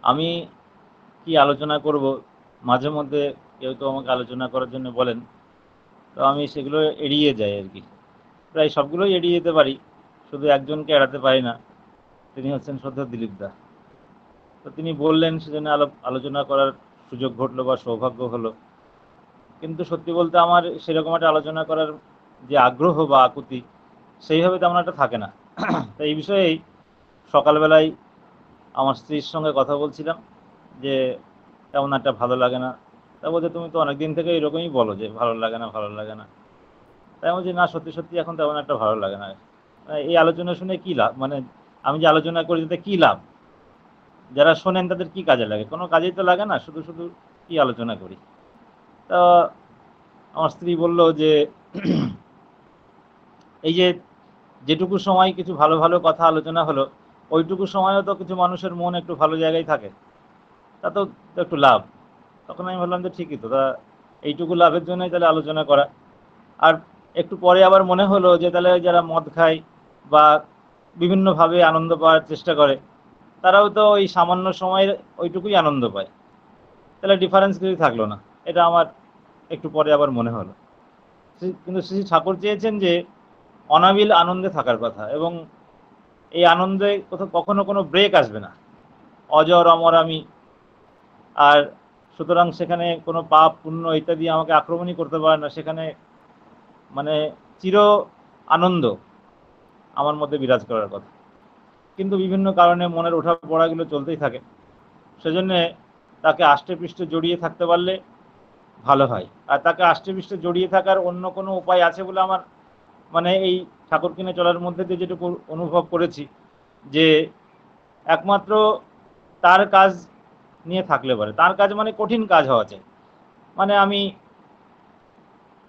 আমি কি আলোচনা করব, মাঝে মধ্যে কেউ তো আমাকে আলোচনা করার জন্য বলেন, তো আমি সেগুলো এড়িয়ে যাই আর কি। প্রায় সবগুলোই এড়িয়ে যেতে পারি, শুধু একজনকে এড়াতে পারি না, তিনি হচ্ছেন সদ্য দিলীপ দা। তো তিনি বললেন, সেজন্য আলোচনা করার সুযোগ ঘটলো বা সৌভাগ্য হলো। কিন্তু সত্যি বলতে আমার সেরকম একটা আলোচনা করার যে আগ্রহ বা আকুতি, সেইভাবে তেমন একটা থাকে না। তো এই বিষয়েই সকালবেলায় আমার স্ত্রীর সঙ্গে কথা বলছিলাম যে তেমন একটা ভালো লাগে না। তা বলছে, তুমি তো অনেকদিন থেকে এরকমই বলো যে ভালো লাগে না, ভালো লাগে না। তাই বলছি, না সত্যি সত্যি এখন তেমন একটা ভালো লাগে না। এই আলোচনা শুনে কি লাভ, মানে আমি যে আলোচনা করি তাতে কি লাভ? যারা শোনেন তাদের কি কাজে লাগে? কোনো কাজেই তো লাগে না, শুধু শুধু কি আলোচনা করি। তা আমার স্ত্রী বলল যে এই যে যেটুকু সময় কিছু ভালো ভালো কথা আলোচনা হলো, ওইটুকু সময়ও তো কিছু মানুষের মন একটু ভালো জায়গায় থাকে, তা তো তো একটু লাভ। তখন আমি ভাবলাম যে ঠিকই তো, তা এইটুকু লাভের জন্যই তাহলে আলোচনা করা। আর একটু পরে আবার মনে হলো যে তাহলে যারা মদ খায় বা বিভিন্নভাবে আনন্দ পাওয়ার চেষ্টা করে, তারাও তো ওই সামান্য সময়ের ওইটুকুই আনন্দ পায়, তাহলে ডিফারেন্স কিছু থাকলো না। এটা আমার একটু পরে আবার মনে হলো। কিন্তু শ্রী ঠাকুর চেয়েছেন যে অনাবিল আনন্দে থাকার কথা, এবং এই আনন্দে কোথাও কখনো কোনো ব্রেক আসবে না। অজর অমর আমি। আর সুতরাং সেখানে কোনো পাপ পুণ্য ইত্যাদি আমাকে আক্রমণই করতে পারে না। সেখানে মানে চির আনন্দ আমার মধ্যে বিরাজ করার কথা। কিন্তু বিভিন্ন কারণে মনের ওঠা পড়াগুলো চলতেই থাকে। সেজন্য তাকে আষ্টে পৃষ্ঠে জড়িয়ে থাকতে পারলে ভালো হয়। আর তাকে আষ্টে পৃষ্ঠে জড়িয়ে থাকার অন্য কোনো উপায় আছে বলে আমার, মানে এই ঠাকুর কিনে চলার মধ্যে দিয়ে যেটুকু অনুভব করেছি, যে একমাত্র তার কাজ নিয়ে থাকলে পারে। তার কাজ মানে কঠিন কাজ হওয়া চাই। মানে আমি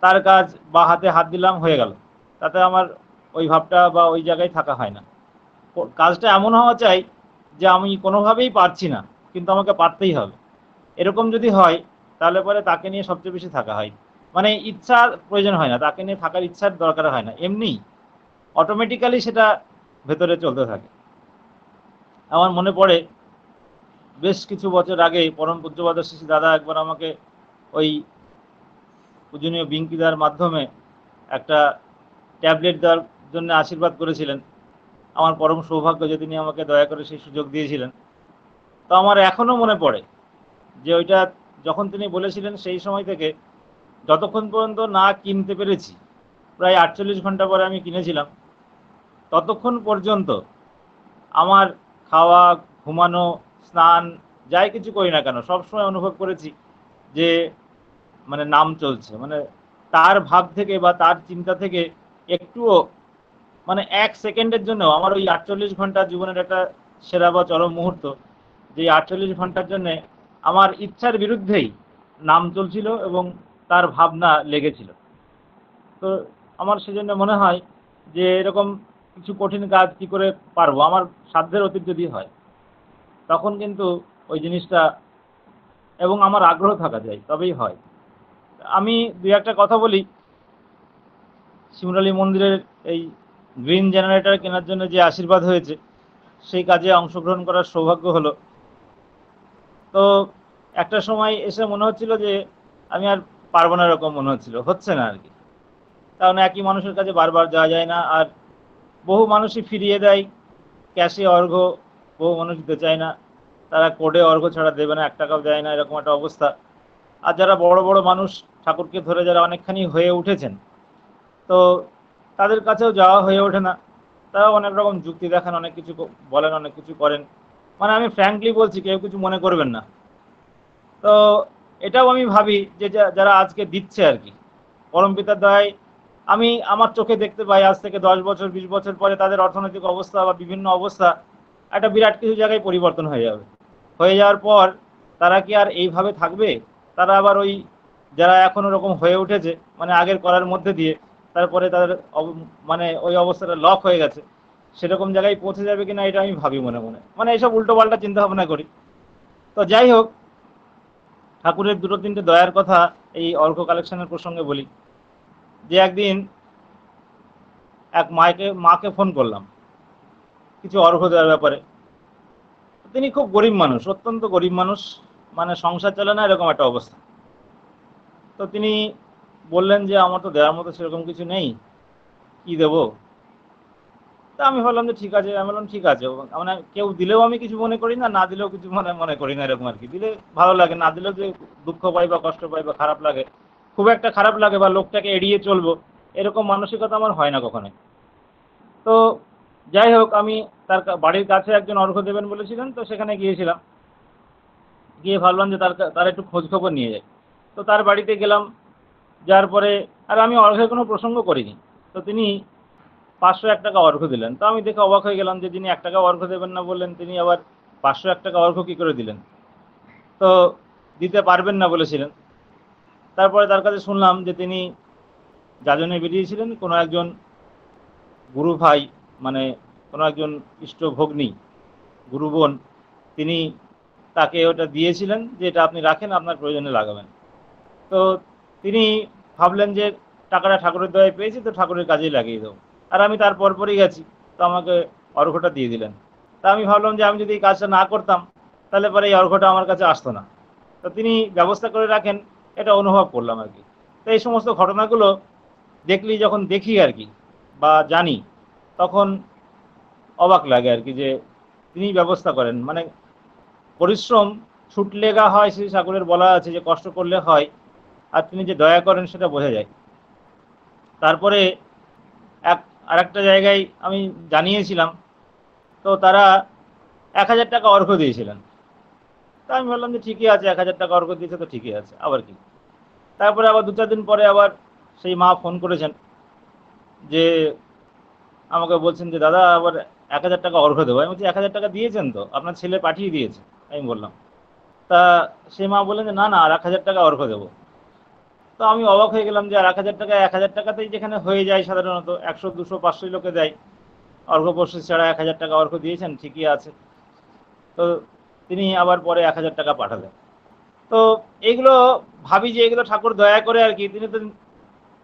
তার কাজ বা হাতে হাত দিলাম, হয়ে গেল, তাতে আমার ওই ভাবটা বা ওই জায়গায় থাকা হয় না। কাজটা এমন হওয়া চাই যে আমি কোনোভাবেই পারছি না, কিন্তু আমাকে পারতেই হবে। এরকম যদি হয়, তাহলে পরে তাকে নিয়ে সবচেয়ে বেশি থাকা হয়। মানে ইচ্ছার প্রয়োজন হয় না, তাকে নিয়ে থাকার ইচ্ছার দরকার হয় না, এমনি অটোমেটিক্যালি সেটা ভেতরে চলতে থাকে। আমার মনে পড়ে বেশ কিছু বছর আগে পরম পূজ্যপাদ শ্রী দাদা একবার আমাকে ওই পূজনীয় বিঙ্কিদার মাধ্যমে একটা ট্যাবলেট দেওয়ার জন্য আশীর্বাদ করেছিলেন। আমার পরম সৌভাগ্য যে তিনি আমাকে দয়া করে সেই সুযোগ দিয়েছিলেন। তো আমার এখনো মনে পড়ে যে ওইটা যখন তিনি বলেছিলেন, সেই সময় থেকে যতক্ষণ পর্যন্ত না কিনতে পেরেছি, প্রায় 48 ঘন্টা পরে আমি কিনেছিলাম, ততক্ষণ পর্যন্ত আমার খাওয়া, ঘুমানো, স্নান, যাই কিছু করি না কেন, সবসময় অনুভব করেছি যে মানে নাম চলছে। মানে তার ভাব থেকে বা তার চিন্তা থেকে একটুও, মানে 1 সেকেন্ডের জন্য আমার ওই 48 ঘন্টা জীবনের একটা সেরা বা চরম মুহূর্ত, যে 48 ঘন্টার জন্য আমার ইচ্ছার বিরুদ্ধেই নাম চলছিল এবং তার ভাবনা লেগেছিল। তো আমার সেজন্য মনে হয় যে এরকম কিছু কঠিন কাজ কি করে পারবো, আমার সাধ্যের অতীত যদি হয়, তখন কিন্তু ওই জিনিসটা এবং আমার আগ্রহ থাকা যায়, তবেই হয়। আমি দুই একটা কথা বলি। শিমরালী মন্দিরের এই গ্রিন জেনারেটর কেনার জন্য যে আশীর্বাদ হয়েছে, সেই কাজে অংশগ্রহণ করার সৌভাগ্য হলো। তো একটা সময় এসে মনে হচ্ছিল যে আমি আর পারবো না, এরকম মনে হচ্ছিল, হচ্ছে না আর কি। কারণ একই মানুষের কাছে বারবার যাওয়া যায় না। আর বহু মানুষই ফিরিয়ে দেয় ক্যাশে অর্ঘ্য, বহু মানুষ দিতে চায় না, তারা কোডে অর্ঘ্য ছাড়া দেবে না, 1 টাকাও দেয় না, এরকম একটা অবস্থা। আর যারা বড় বড় মানুষ, ঠাকুরকে ধরে যারা অনেকখানি হয়ে উঠেছেন, তো তাদের কাছেও যাওয়া হয়ে ওঠে না। তারাও অনেক রকম যুক্তি দেখান, অনেক কিছু বলেন, অনেক কিছু করেন। মানে আমি ফ্র্যাঙ্কলি বলছি, কেউ কিছু মনে করবেন না। তো এটাও আমি ভাবি যে যারা আজকে দিচ্ছে আর কি পরমপিতার দয়ায়, আমি আমার চোখে দেখতে পাই আজ থেকে 10 বছর 20 বছর পরে তাদের অর্থনৈতিক অবস্থা বা বিভিন্ন অবস্থা একটা বিরাট কিছু জায়গায় পরিবর্তন হয়ে যাবে। হয়ে যাওয়ার পর তারা কি আর এইভাবে থাকবে? তারা আবার ওই যারা এখন ওরকম হয়ে উঠেছে, মানে আগের করার মধ্যে দিয়ে, তারপরে তাদের মানে ওই অবস্থাটা লক হয়ে গেছে, সেরকম জায়গায় পৌঁছে যাবে কিনা, এটা আমি ভাবি মনে মনে, মানে এইসব উল্টো পাল্টা চিন্তা ভাবনা করি। তো যাই হোক, ঠাকুরের দুটো তিনটে দয়ার কথা এই অর্ঘ্য কালেকশনের প্রসঙ্গে বলি। যে একদিন এক মাকে ফোন করলাম কিছু অর্ঘ্য দেওয়ার ব্যাপারে। তিনি খুব গরিব মানুষ, অত্যন্ত গরিব মানুষ, মানে সংসার চলে না এরকম একটা অবস্থা। তো তিনি বললেন যে আমার তো দেওয়ার মতো সেরকম কিছু নেই, কি দেবো। তা আমি ভাবলাম যে ঠিক আছে, আমি বললাম ঠিক আছে, মানে কেউ দিলেও আমি কিছু মনে করি না, না দিলেও কিছু মনে মনে করি না, এরকম আর কি। দিলে ভালো লাগে, না দিলেও যে দুঃখ পাই বা কষ্ট পাই বা খারাপ লাগে, খুব একটা খারাপ লাগে বা লোকটাকে এড়িয়ে চলবো, এরকম মানসিকতা আমার হয় না কখনোই। তো যাই হোক, আমি বাড়ির কাছে একজন অর্ঘ্য দেবেন বলেছিলেন, তো সেখানে গিয়েছিলাম। গিয়ে ভাবলাম যে তার একটু খোঁজ খবর নিয়ে যাই। তো তার বাড়িতে গেলাম, যার পরে আর আমি অর্ঘ্যের কোনো প্রসঙ্গ করিনি। তো তিনি 501 টাকা অর্ঘ্য দিলেন। তো আমি দেখে অবাক হয়ে গেলাম যে যিনি 1 টাকা অর্ঘ্য দেবেন না বললেন, তিনি আবার 501 টাকা অর্ঘ্য কী করে দিলেন। তো দিতে পারবেন না বলেছিলেন। তারপরে তার কাছে শুনলাম যে তিনি যাজনে বেরিয়েছিলেন, কোনো একজন গুরু ভাই, মানে কোনো একজন ইষ্টভগ্নী, গুরু বোন, তিনি তাকে ওটা দিয়েছিলেন যে এটা আপনি রাখেন, আপনার প্রয়োজনে লাগাবেন। তো তিনি ভাবলেন যে টাকাটা ঠাকুরের দয়ায় পেয়েছি, তো ঠাকুরের কাজেই লাগিয়ে দেবো। আর আমি তার পরপরই গেছি, তো আমাকে অর্ঘ্যটা দিয়ে দিলেন। তা আমি ভাবলাম যে আমি যদি এই কাজটা না করতাম, তাহলে পরে এই অর্ঘ্যটা আমার কাছে আসতো না। তো তিনি ব্যবস্থা করে রাখেন, এটা অনুভব করলাম আর কি। তো এই সমস্ত ঘটনাগুলো যখন দেখি আর কি, বা জানি, তখন অবাক লাগে আর কি, যে তিনি ব্যবস্থা করেন। মানে পরিশ্রম ছুটলে গা হয়, শ্রী ঠাকুরের বলা আছে যে কষ্ট করলে হয়। আর তিনি যে দয়া করেন সেটা বোঝা যায়। তারপরে এক আরেকটা জায়গায় আমি জানিয়েছিলাম, তো তারা 1000 টাকা অর্ঘ্য দিয়েছিলেন। তা আমি বললাম যে ঠিকই আছে, 1000 টাকা অর্ঘ্য দিয়েছে তো ঠিকই আছে, আবার কি। তারপরে আবার 2-4 দিন পরে আবার সেই মা ফোন করেছেন, যে আমাকে বলছেন যে দাদা আবার 1000 টাকা অর্ঘ্য দেবো। আমি বলছি 1000 টাকা দিয়েছেন তো, আপনার ছেলে পাঠিয়ে দিয়েছে, আমি বললাম। তা সেই মা বললেন যে না না, আর 1000 টাকা অর্ঘ্য দেবো। তো আমি অবাক হয়ে গেলাম যে আর 1000 টাকা, 1000 টাকাতেই যেখানে হয়ে যায়, সাধারণত 100, 200, 500 লোকে দেয়, অর্ঘ্য পরশু ছাড়া 1000 টাকা অর্ঘ্য দিয়েছেন, ঠিকই আছে। তো তিনি আবার পরে 1000 টাকা পাঠালেন। তো এইগুলো ভাবি যে এগুলো ঠাকুর দয়া করে আর কি। তিনি তো,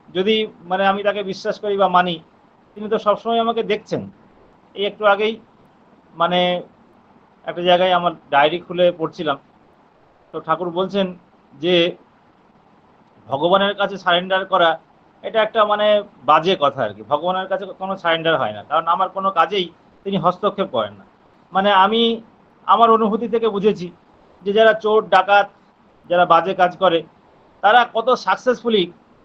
যদি মানে আমি তাকে বিশ্বাস করি বা মানি, তিনি তো সবসময় আমাকে দেখছেন। এই একটু আগেই মানে একটা জায়গায় আমার ডায়েরি খুলে পড়ছিলাম, তো ঠাকুর বলছেন যে ভগবানের কাছে সারেন্ডার করা, এটা একটা মানে বাজে কথা আর কি। ভগবানের কাছে কোনো সারেন্ডার হয় না, কারণ আমার কোনো কাজেই তিনি হস্তক্ষেপ করেন না। মানে আমি আমার অনুভূতি থেকে বুঝেছি যে যারা চোর ডাকাত, যারা বাজে কাজ করে, তারা কত সাকসেসফুলি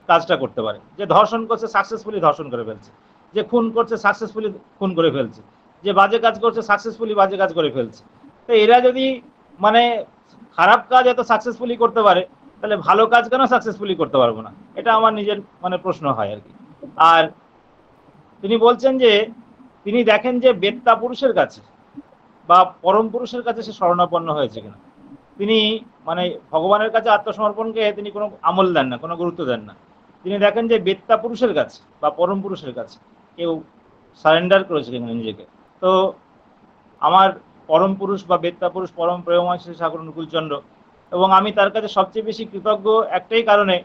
কাজটা করতে পারে। যে ধর্ষণ করছে, সাকসেসফুলি ধর্ষণ করে ফেলছে। যে খুন করছে, সাকসেসফুলি খুন করে ফেলছে। যে বাজে কাজ করছে, সাকসেসফুলি বাজে কাজ করে ফেলছে। তো এরা যদি মানে খারাপ কাজ এত সাকসেসফুলি করতে পারে, তাহলে ভালো কাজ কেন সাকসেসফুলি করতে পারবো না, এটা আমার নিজের মানে প্রশ্ন হয় আর কি। আর তিনি বলছেন যে তিনি দেখেন যে বেত্তা পুরুষের কাছে বা পরম পুরুষের কাছে সে শরণাপন্ন হয়েছে কিনা। তিনি মানে ভগবানের কাছে আত্মসমর্পণকে তিনি কোনো আমল দেন না, কোনো গুরুত্ব দেন না। তিনি দেখেন যে বেত্তা পুরুষের কাছে বা পরম পুরুষের কাছে কেউ সারেন্ডার করেছে কিনা নিজেকে। তো আমার পরম পুরুষ বা বেত্তা পুরুষ পরম প্রেমময় শ্রী ঠাকুর অনুকূলচন্দ্র, এবং আমি তার কাছে সবচেয়ে বেশি কৃতজ্ঞ একটাই কারণে,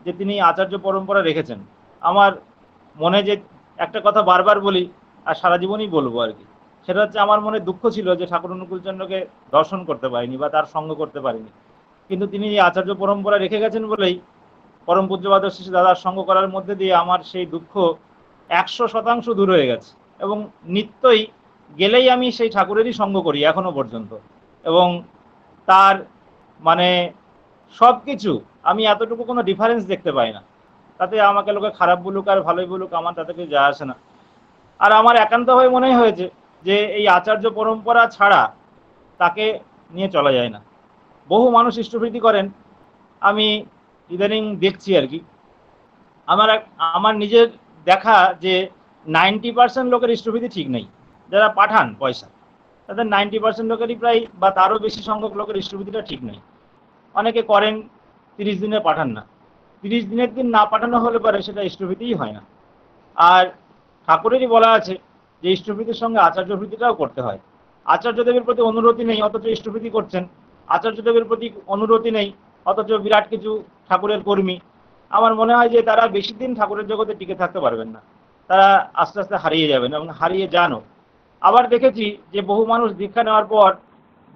যে তিনি আচার্য পরম্পরা রেখেছেন। আমার মনে যে একটা কথা বারবার বলি, আর সারা জীবনই বলবো আর কি, সেটা হচ্ছে আমার মনে দুঃখ ছিল যে ঠাকুর অনুকূলচন্দ্রকে দর্শন করতে পারিনি বা তার সঙ্গ করতে পারিনি। কিন্তু তিনি এই আচার্য পরম্পরা রেখে গেছেন বলেই পরম পূজ্যপাদ শিশু দাদার সঙ্গ করার মধ্যে দিয়ে আমার সেই দুঃখ 100% দূর হয়ে গেছে। এবং নিত্যই গেলেই আমি সেই ঠাকুরেরই সঙ্গ করি এখনো পর্যন্ত। এবং তার মানে সব কিছু আমি এতটুকু কোনো ডিফারেন্স দেখতে পাই না। তাতে আমাকে লোকে খারাপ বলুক আর ভালোই বলুক, আমার তাতে কিছু যায় আসে না। আর আমার একান্তভাবে মনে হয়েছে যে এই আচার্য পরম্পরা ছাড়া তাকে নিয়ে চলা যায় না। বহু মানুষ ইষ্টভৃতি করেন, আমি ইদানিং দেখছি আর কি। আমার নিজের দেখা যে 90% লোকের ইষ্টভৃতি ঠিক নেই। যারা পাঠান পয়সা, তাদের 90% লোকেরই প্রায় বা তারও বেশি সংখ্যক লোকের ইষ্টভৃতিটা ঠিক নেই। অনেকে করেন 30 দিনে পাঠান না, 30 দিনের দিন না পাঠানো হলে পরে সেটা ইষ্টভৃতিই হয় না। আর ঠাকুরেরই বলা আছে যে ইষ্টভৃতির সঙ্গে আচার্যভৃতিটাও করতে হয়। আচার্যদেবের প্রতি অনুরতি নেই, অথচ ইষ্টভৃতি করছেন। আচার্যদেবের প্রতি অনুরতি নেই, অথচ বিরাট কিছু ঠাকুরের কর্মী। আমার মনে হয় যে তারা বেশি দিন ঠাকুরের জগতে টিকে থাকতে পারবেন না, তারা আস্তে আস্তে হারিয়ে যাবেন এবং হারিয়ে যানও। আবার দেখেছি যে বহু মানুষ দীক্ষা নেওয়ার পর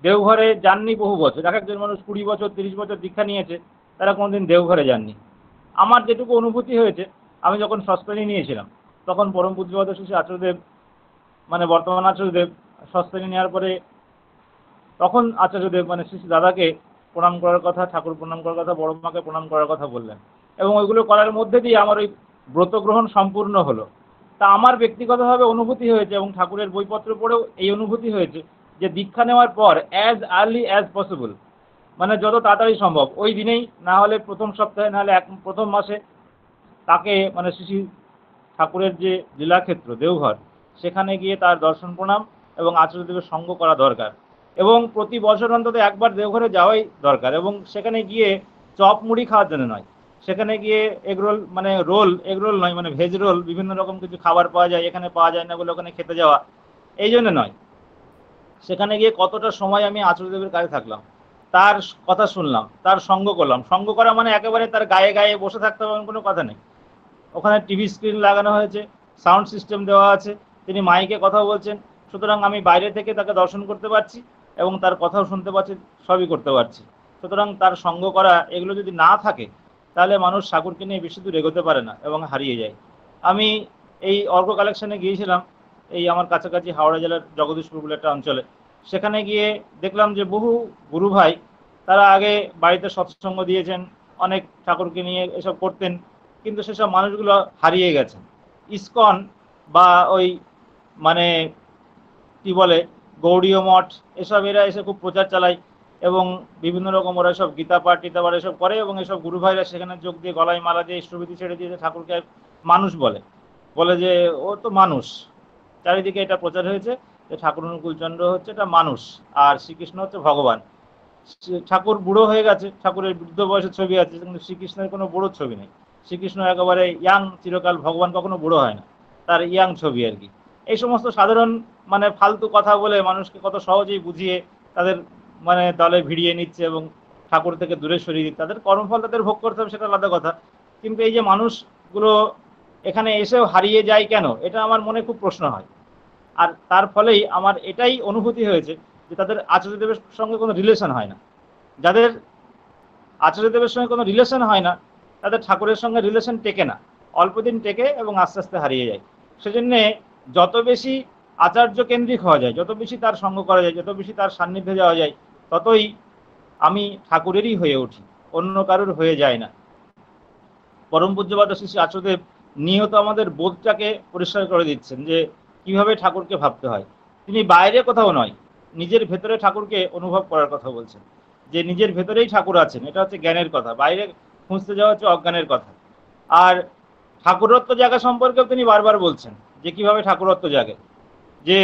দেওঘরে যাননি বহু বছর, এক একজন মানুষ 20 বছর 30 বছর দীক্ষা নিয়েছে, তারা কোনোদিন দেওঘরে যাননি। আমার যেটুকু অনুভূতি হয়েছে, আমি যখন সস্পেনে নিয়েছিলাম তখন পরম পূজ্যপাদ শ্রী আচার্যদেব, মানে বর্তমান আচার্যদেব, সস্পেনে নেওয়ার পরে তখন আচার্যদেব মানে শ্রী শ্রী দাদাকে প্রণাম করার কথা, ঠাকুর প্রণাম করার কথা, বড় মাকে প্রণাম করার কথা বললেন, এবং ওইগুলো করার মধ্যে দিয়ে আমার ওই ব্রত গ্রহণ সম্পূর্ণ হলো। তা আমার ব্যক্তিগতভাবে অনুভূতি হয়েছে, এবং ঠাকুরের বইপত্র পড়েও এই অনুভূতি হয়েছে, যে দীক্ষা নেওয়ার পর অ্যাজ আর্লি অ্যাজ পসিবল, মানে যত তাড়াতাড়ি সম্ভব, ওই দিনেই, না হলে প্রথম সপ্তাহে, না হলে প্রথম মাসে, তাকে মানে শ্রী শ্রী ঠাকুরের যে লীলাক্ষেত্র দেওঘর, সেখানে গিয়ে তার দর্শন প্রণাম এবং আচার্যদেবের সঙ্গ করা দরকার। এবং প্রতি বছর অন্তত একবার দেওঘরে যাওয়াই দরকার, এবং সেখানে গিয়ে চপ মুড়ি খাওয়ার জন্য নয়, সেখানে গিয়ে এগরোল, মানে রোল, এগরোল নয়, মানে ভেজ রোল, বিভিন্ন রকম কিছু খাবার পাওয়া যায়, এখানে পাওয়া যায় না বলে ওখানে খেতে যাওয়া, এই জন্য নয়। সেখানে গিয়ে কতটা সময় আমি আচার্যদেবের কাছে থাকলাম, তার কথা শুনলাম, তার সঙ্গ করলাম। সঙ্গ করা মানে একেবারে তার গায়ে গায়ে বসে থাকতে হবে এমন কোনো কথা নেই। ওখানে টিভি স্ক্রিন লাগানো হয়েছে, সাউন্ড সিস্টেম দেওয়া আছে, তিনি মাইকে কথা বলছেন, সুতরাং আমি বাইরে থেকে তাকে দর্শন করতে পারছি এবং তার কথাও শুনতে পাচ্ছি, সবই করতে পারছি। সুতরাং তার সঙ্গ করা, এগুলো যদি না থাকে তাহলে মানুষ ঠাকুরকে নিয়ে বেশি দূর এগোতে পারে না এবং হারিয়ে যায়। আমি এই অর্ঘ কালেকশনে গিয়েছিলাম, এই আমার কাছাকাছি হাওড়া জেলার জগদীশপুর বলে একটা অঞ্চলে। সেখানে গিয়ে দেখলাম যে বহু গুরু ভাই, তারা আগে বাড়িতে সৎসঙ্গ দিয়েছেন, অনেক ঠাকুরকে নিয়ে এসব করতেন, কিন্তু সেসব মানুষগুলো হারিয়ে গেছেন। ইসকন বা ওই মানে কি বলে গৌড়ীয় মঠ, এসব এরা এসে খুব প্রচার চালায়, এবং বিভিন্ন রকম ওরা সব গীতা পাঠ টিতা পাঠ এসব করে, এবং এসব গুরু ভাইরা সেখানে যোগ দিয়ে গলায় মালা দিয়ে ইষ্টভীতি ছেড়ে দিয়ে ঠাকুরকে মানুষ বলে, বলে যে ও তো মানুষ। চারিদিকে এটা প্রচার হয়েছে যে ঠাকুর অনুকূলচন্দ্র হচ্ছে এটা মানুষ, আর শ্রীকৃষ্ণ হচ্ছে ভগবান। ঠাকুর বুড়ো হয়ে গেছে, ঠাকুরের বৃদ্ধ বয়সের ছবি আছে, কিন্তু শ্রীকৃষ্ণের কোনো বুড়োর ছবি নেই। শ্রীকৃষ্ণ একেবারে ইয়াং, চিরকাল, ভগবান কখনো বুড়ো হয় না, তার ইয়াং ছবি আর কি। এই সমস্ত সাধারণ মানে ফালতু কথা বলে মানুষকে কত সহজেই বুঝিয়ে তাদের মানে দলে ভিড়িয়ে নিচ্ছে এবং ঠাকুর থেকে দূরে সরিয়ে দিচ্ছে। তাদের কর্মফল তাদের ভোগ করতে হবে, সেটা আলাদা কথা, কিন্তু এই যে মানুষগুলো এখানে এসেও হারিয়ে যায় কেন, এটা আমার মনে খুব প্রশ্ন হয়। আর তার ফলেই আমার এটাই অনুভূতি হয়েছে যে তাদের আচার্যদেবের সঙ্গে কোনো রিলেশন হয় না। যাদের আচার্যদেবের সঙ্গে কোনো রিলেশন হয় না, তাদের ঠাকুরের সঙ্গে রিলেশন টেকে না, অল্প দিন টেকে এবং আস্তে আস্তে হারিয়ে যায়। সেজন্যে যত বেশি আচার্য কেন্দ্রিক হওয়া যায়, যত বেশি তার সঙ্গ করা যায়, যত বেশি তার সান্নিধ্যে যাওয়া যায়, ততই আমি ঠাকুরেরই হয়ে উঠি, অন্য কারোর হয়ে যায় না। পরম পূজ্যপাদ শ্রী শ্রী আচার্যদেব নিয়ত আমাদের বোধটাকে পরিষ্কার করে দিচ্ছেন যে কিভাবে ঠাকুরকে ভাবতে হয়। তিনি বাইরে কোথাও নয়, নিজের ভেতরে ঠাকুরকে অনুভব করার কথা বলছেন, যে নিজের ভেতরেই ঠাকুর আছেন, এটা হচ্ছে জ্ঞানের কথা, বাইরে খুঁজতে যাওয়া হচ্ছে অজ্ঞানের কথা। আর ঠাকুরত্ব জায়গা সম্পর্কেও তিনি বারবার বলছেন যে কিভাবে ঠাকুরত্ব জাগে, যে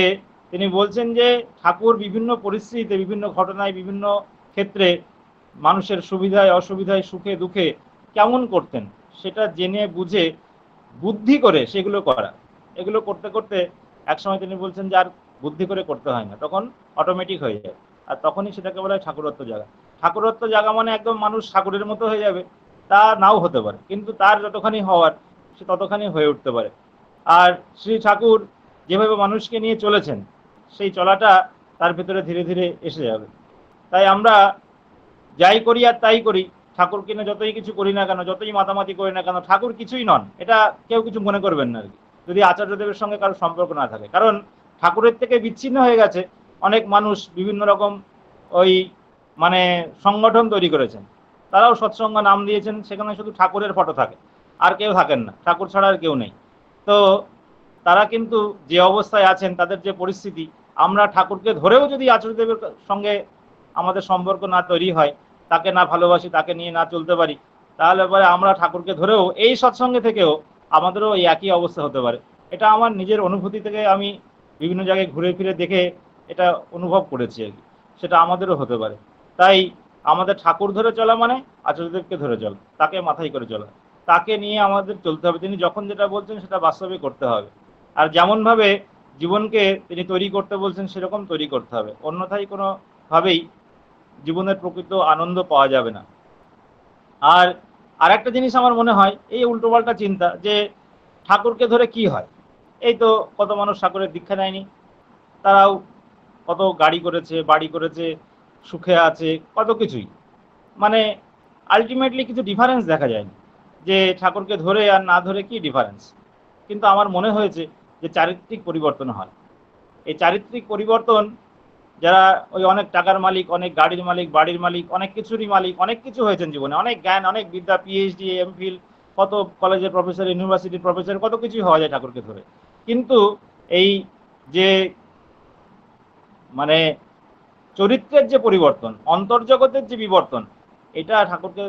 তিনি বলছেন যে ঠাকুর বিভিন্ন পরিস্থিতিতে, বিভিন্ন ঘটনায়, বিভিন্ন ক্ষেত্রে মানুষের সুবিধায় অসুবিধায় সুখে দুঃখে কেমন করতেন, সেটা জেনে বুঝে বুদ্ধি করে সেগুলো করা। এগুলো করতে করতে একসময় তিনি বলছেন যে আর বুদ্ধি করে করতে হয় না, তখন অটোমেটিক হয়ে যায়, আর তখনই সেটাকে বলা হয় ঠাকুরত্ব জাগা। ঠাকুরত্ব জাগা মানে একদম মানুষ ঠাকুরের মতো হয়ে যাবে তা নাও হতে পারে, কিন্তু তার যতখানি হওয়ার সে ততখানি হয়ে উঠতে পারে। আর শ্রী ঠাকুর যেভাবে মানুষকে নিয়ে চলেছেন, সেই চলাটা তার ভিতরে ধীরে ধীরে এসে যাবে। তাই আমরা যাই করি আর তাই করি, ঠাকুর কিনে যতই কিছু করি না কেন, যতই মাতামাতি করি না কেন, ঠাকুর কিছুই নন, এটা কেউ কিছু মনে করবেন না আর কি, যদি আচার্যদেবের সঙ্গে কারো সম্পর্ক না থাকে। কারণ ঠাকুরের থেকে বিচ্ছিন্ন হয়ে গেছে অনেক মানুষ, বিভিন্ন রকম ওই মানে সংগঠন তৈরি করেছেন, তারাও সৎসঙ্গ নাম দিয়েছেন, সেখানে শুধু ঠাকুরের ফটো থাকে, আর কেউ থাকেন না, ঠাকুর ছাড়া আর কেউ নেই। তো তারা কিন্তু যে অবস্থায় আছেন, তাদের যে পরিস্থিতি, আমরা ঠাকুরকে ধরেও যদি আচার্যদেবের সঙ্গে আমাদের সম্পর্ক না তৈরি হয়, তাকে না ভালোবাসি, তাকে নিয়ে না চলতে পারি, তাহলে পরে আমরা ঠাকুরকে ধরেও এই সৎসঙ্গে থেকেও আমাদেরও এই একই অবস্থা হতে পারে। এটা আমার নিজের অনুভূতি থেকে আমি বিভিন্ন জায়গায় ঘুরে ফিরে দেখে এটা অনুভব করেছি আর কি, সেটা আমাদেরও হতে পারে। তাই আমাদের ঠাকুর ধরে চলা মানে আচার্যদেবকে ধরে চলা, তাকে মাথায় করে চলা, তাকে নিয়ে আমাদের চলতে হবে, তিনি যখন যেটা বলছেন সেটা বাস্তবে করতে হবে। আর যেমনভাবে জীবনকে তিনি তৈরি করতে বলছেন সেরকম তৈরি করতে হবে, অন্যথায় কোনোভাবেই জীবনের প্রকৃত আনন্দ পাওয়া যাবে না। আর আরেকটা জিনিস আমার মনে হয়, এই উল্টোপাল্টা চিন্তা যে ঠাকুরকে ধরে কি হয়, এই তো কত মানুষ ঠাকুরের দীক্ষা নেয়নি, তারাও কত গাড়ি করেছে, বাড়ি করেছে, সুখে আছে, কত কিছুই, মানে আলটিমেটলি কিছু ডিফারেন্স দেখা যায় না, যে ঠাকুরকে ধরে আর না ধরে কি ডিফারেন্স। কিন্তু আমার মনে হয়েছে যে চারিত্রিক পরিবর্তন হয়। এই চারিত্রিক পরিবর্তন, যারা ওই অনেক টাকার মালিক, অনেক গাড়ির মালিক, বাড়ির মালিক, অনেক কিছুরই মালিক, অনেক কিছু হয়েছেন জীবনে, অনেক জ্ঞান, অনেক বিদ্যা, পিএইচডি, এমফিল, কত কলেজের প্রফেসর, ইউনিভার্সিটির প্রফেসর, কত কিছু হওয়া যায় ঠাকুরকে ধরে। কিন্তু এই যে মানে চরিত্রের যে পরিবর্তন, অন্তর্জগতের যে বিবর্তন, এটা ঠাকুরকে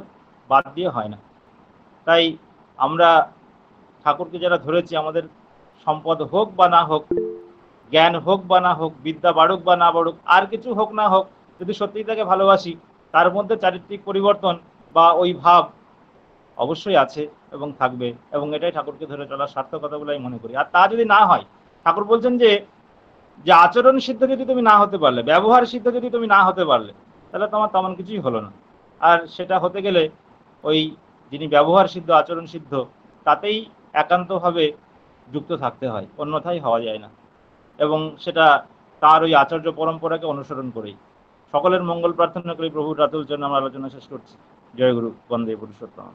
বাদ দিয়ে হয় না। তাই আমরা ঠাকুরকে যারা ধরেছি, আমাদের সম্পদ হোক বা না হোক, জ্ঞান হোক বা না হোক, বিদ্যা বাড়ুক বা না বাড়ুক, আর কিছু হোক না হোক, যদি সত্যিই তাকে ভালোবাসি, তার মধ্যে চারিত্রিক পরিবর্তন বা ওই ভাব অবশ্যই আছে এবং থাকবে, এবং এটাই ঠাকুরকে ধরে চলার সার্থকতা বলে আমি মনে করি। আর তা যদি না হয়, ঠাকুর বলছেন যে যে আচরণ সিদ্ধ যদি তুমি না হতে পারলে, ব্যবহার সিদ্ধ যদি তুমি না হতে পারলে, তাহলে তোমার তেমন কিছুই হলো না। আর সেটা হতে গেলে ওই যিনি ব্যবহার সিদ্ধ, আচরণ সিদ্ধ, তাতেই একান্তভাবে যুক্ত থাকতে হয়, অন্যথায় হওয়া যায় না। এবং সেটা তার ওই আচার্য পরম্পরাকে অনুসরণ করেই। সকলের মঙ্গল প্রার্থনা করি। প্রভুর রাতুল জন্য আমরা আলোচনা শেষ করছি। জয় গুরু, বন্দে পুরুষোত্তম।